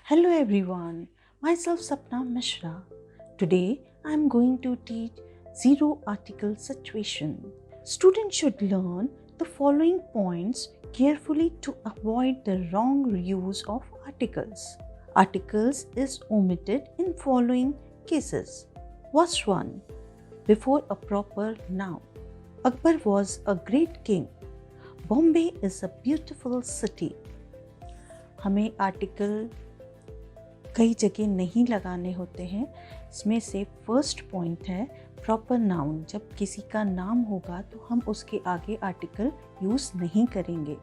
Hello everyone, myself Sapna Mishra. Today I am going to teach zero article situation. Students should learn the following points carefully to avoid the wrong use of articles. Articles is omitted in following cases. Verse 1. Before a proper noun. Akbar was a great king. Bombay is a beautiful city. हमें article कई जगह नहीं लगाने होते हैं. इसमें से first point है प्रॉपर नाउन. जब किसी का नाम होगा तो हम उसके आगे आर्टिकल यूज़ नहीं करेंगे.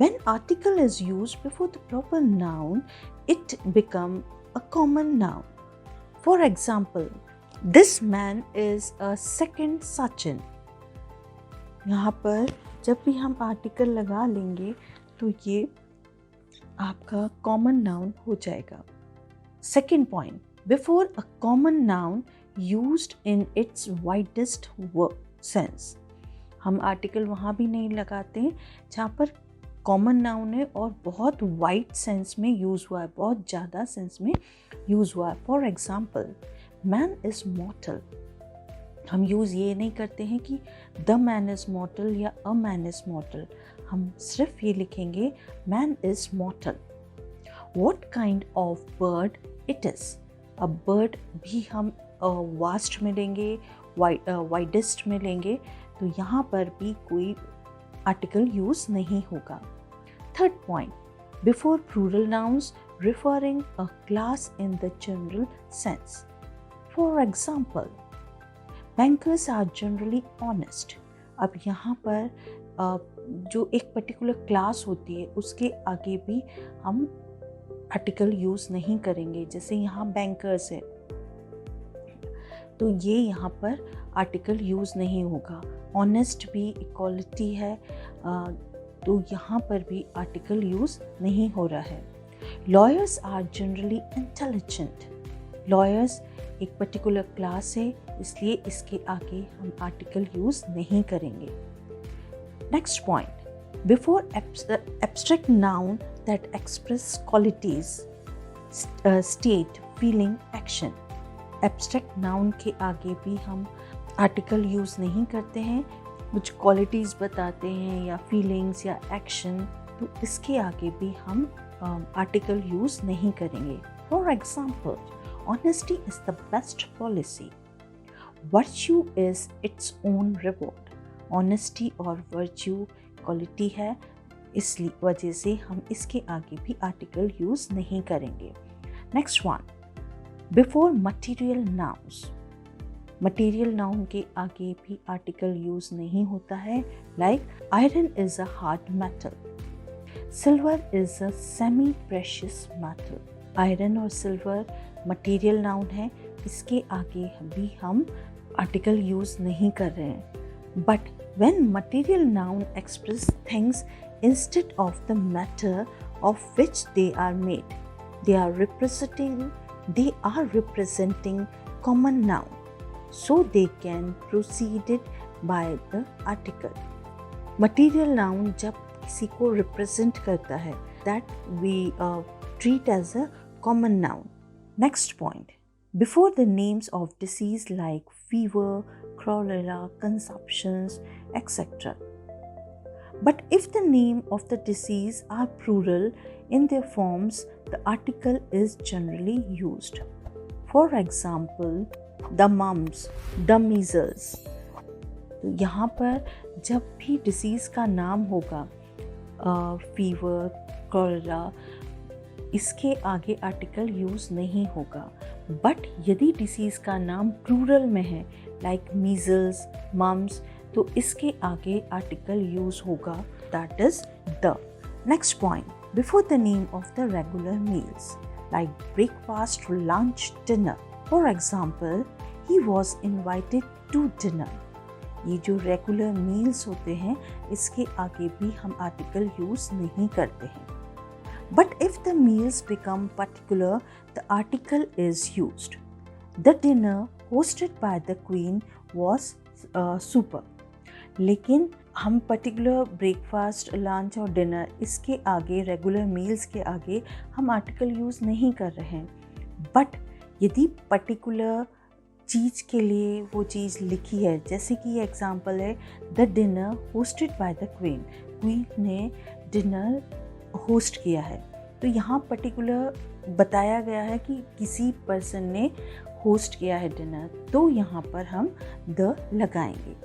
When article is used before the proper noun, it become a common noun. For example, this man is a second Sachin. यहाँ पर जब भी हम आर्टिकल लगा लेंगे तो ये आपका कॉमन नाउन हो जाएगा. Second point, before a common noun used in its widest sense. हम आर्टिकल वहाँ भी नहीं लगाते हैं जहाँ पर कॉमन नाउन है और बहुत वाइड सेंस में यूज़ हुआ है, बहुत ज़्यादा सेंस में यूज़ हुआ है. For example, man is मॉर्टल. हम यूज़ ये नहीं करते हैं कि द मैन इज़ मॉर्टल या अ मैन इज़ मॉर्टल. हम सिर्फ ये लिखेंगे man is मॉर्टल. What kind of bird it is? अब बर्ड भी हम वास्ट में लेंगे, वाइडेस्ट में लेंगे, तो यहाँ पर भी कोई आर्टिकल यूज़ नहीं होगा. Third point, before plural nouns referring a class in the general sense. For example, bankers are generally honest. अब यहाँ पर जो एक पर्टिकुलर क्लास होती है उसके आगे भी हम आर्टिकल यूज़ नहीं करेंगे. जैसे यहाँ बैंकर्स है तो ये यहाँ पर आर्टिकल यूज़ नहीं होगा. ऑनेस्ट भी इक्वालिटी है तो यहाँ पर भी आर्टिकल यूज़ नहीं हो रहा है. Lawyers are generally intelligent. Lawyers एक पर्टिकुलर क्लास है इसलिए इसके आगे हम आर्टिकल यूज़ नहीं करेंगे. Next point, before abstract noun that express qualities, state, feeling, action. Abstract noun के आगे भी हम आर्टिकल यूज़ नहीं करते हैं. कुछ क्वालिटीज़ बताते हैं या फीलिंग्स या एक्शन, तो इसके आगे भी हम आर्टिकल यूज़ नहीं करेंगे. For example, honesty is the best policy. Virtue is its own reward. Honesty और virtue क्वालिटी है, इस वजह से हम इसके आगे भी आर्टिकल यूज़ नहीं करेंगे. Next one, before material nouns. Material noun के आगे भी आर्टिकल यूज़ नहीं होता है. Like iron is a hard metal. Silver is a semi precious metal. Iron और सिल्वर मटीरियल नाउन है, इसके आगे भी हम आर्टिकल यूज़ नहीं कर रहे हैं. But when material noun express things instead of the matter of which they are made, they are representing common noun, so they can preceded by the article. Material noun जब किसी को represent करता है, that we treat as a common noun. Next point, before the names of disease like fever, cholera, consumptions, etc. But if the name of the disease are plural in their forms, the article is generally used. For example, the mumps, the measles. तो यहाँ पर जब भी disease का नाम होगा, fever, cholera, इसके आगे आर्टिकल यूज़ नहीं होगा. बट यदि डिसीज़ का नाम प्लूरल में है, लाइक मीजल्स, मम्स, तो इसके आगे आर्टिकल यूज़ होगा, that is the. Next point, before the name of the regular meals, like breakfast, lunch, dinner. For example, he was invited to dinner. ये जो रेगुलर मील्स होते हैं इसके आगे भी हम आर्टिकल यूज़ नहीं करते हैं. But if the meals become particular, the article is used. The dinner hosted by the queen was superb. लेकिन हम पर्टिकुलर ब्रेकफास्ट, लंच और डिनर, इसके आगे, रेगुलर मील्स के आगे हम आर्टिकल यूज़ नहीं कर रहे हैं। बट यदि पर्टिकुलर चीज़ के लिए वो चीज़ लिखी है, जैसे कि ये एग्जांपल है the dinner hosted by the queen, queen ने डिनर होस्ट किया है, तो यहाँ पर्टिकुलर बताया गया है कि किसी पर्सन ने होस्ट किया है डिनर, तो यहाँ पर हम द लगाएंगे।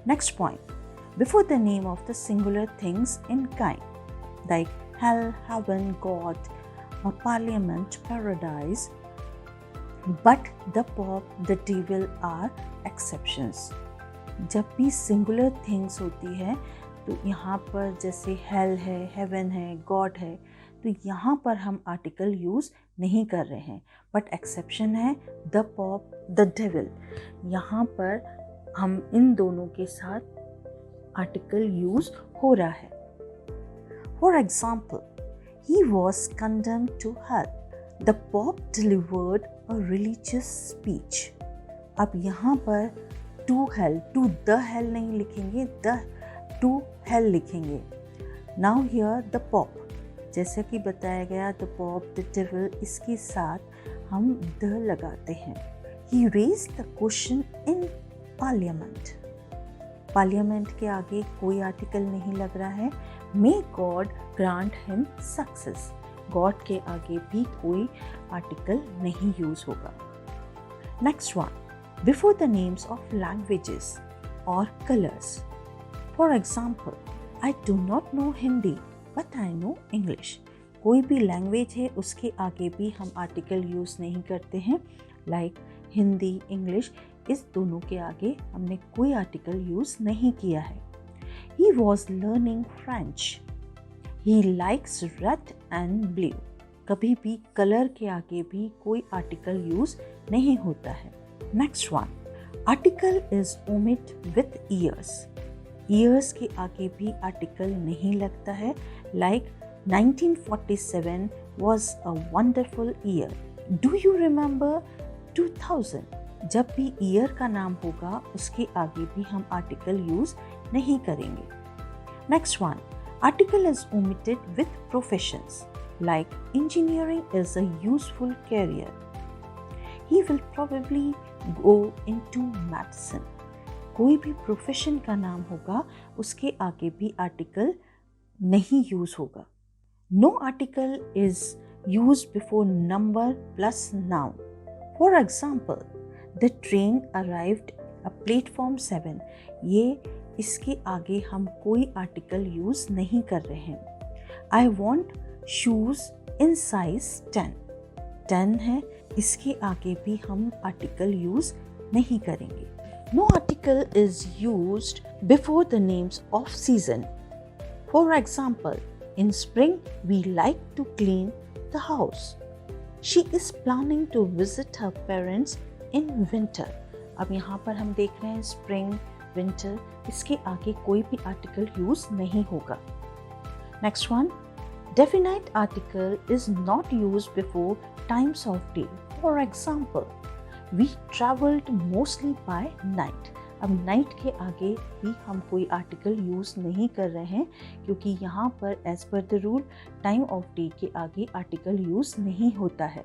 Next point, before the name of the singular things in kind like hell, heaven, god और parliament, paradise, but the pope, the devil are exceptions. जब भी सिंगुलर थिंग्स होती है तो यहाँ पर जैसे हेल है, हेवन है, गॉड है, तो यहाँ पर हम आर्टिकल यूज़ नहीं कर रहे हैं। बट एक्सेप्शन है द पॉप, द डेविल, यहाँ पर हम इन दोनों के साथ आर्टिकल यूज़ हो रहा है। For example, he was condemned to hell, the pope delivered a religious speech. अब यहाँ पर to hell, to the hell नहीं लिखेंगे, द टू हेल लिखेंगे। नाउ हियर द पॉप, जैसा कि बताया गया द पॉप, द डेविल, इसके साथ हम द लगाते हैं। He raised the question in parliament, parliament के आगे कोई आर्टिकल नहीं लग रहा है। May god grant him success, god के आगे भी कोई आर्टिकल नहीं यूज होगा। Next one, before the names of languages और colours. For example, I do not know Hindi but I know English. कोई भी लैंग्वेज है उसके आगे भी हम आर्टिकल यूज़ नहीं करते हैं। लाइक हिंदी, इंग्लिश, इस दोनों के आगे हमने कोई आर्टिकल यूज़ नहीं किया है। He was learning French, he likes red and blue. कभी भी कलर के आगे भी कोई आर्टिकल यूज़ नहीं होता है। Next one, article is omit with years. Years के आगे भी आर्टिकल नहीं लगता है। Like 1947 was a wonderful year. Do you remember 2000? जब भी ईयर का नाम होगा उसके आगे भी हम आर्टिकल यूज नहीं करेंगे। Next one, article is omitted with professions. Like engineering is a useful career. He will probably go into medicine. कोई भी प्रोफेशन का नाम होगा उसके आगे भी आर्टिकल नहीं यूज होगा। No article is use before number plus noun. For example, the train arrived at platform 7, ये इसके आगे हम कोई आर्टिकल यूज नहीं कर रहे हैं। I want shoes in size 10, 10 है, इसके आगे भी हम आर्टिकल यूज नहीं करेंगे। No article is used before the names of season. For example, in spring we like to clean the house. She is planning to visit her parents in winter. अब यहाँ पर हम देख रहे हैं spring, winter, इसके आगे कोई भी आर्टिकल यूज नहीं होगा। Next one, definite article is not used before times of day. For example, We traveled mostly by night. अब नाइट के आगे भी हम कोई आर्टिकल यूज़ नहीं कर रहे हैं क्योंकि यहाँ पर as per the rule time of day के आगे आर्टिकल यूज़ नहीं होता है।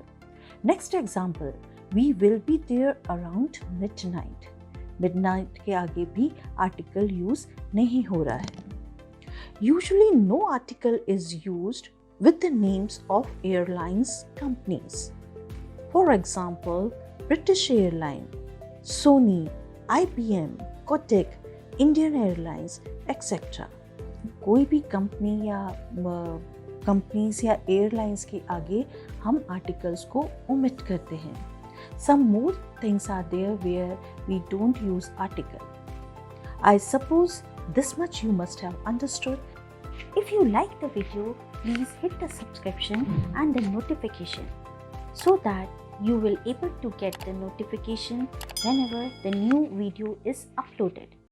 Next example, we will be there around midnight. Midnight के आगे भी आर्टिकल यूज़ नहीं हो रहा है। Usually no article is used with the names of airlines companies. For example, British Airline, Sony, IBM, Kodak, Indian Airlines, etc. कोई भी company या कंपनीज या एयरलाइंस के आगे हम आर्टिकल्स को ओमिट करते हैं। Some more things are there where we don't use article. I suppose this much you must have understood. If you like the video, please hit the subscription and the notification so that you will able to get the notification whenever the new video is uploaded.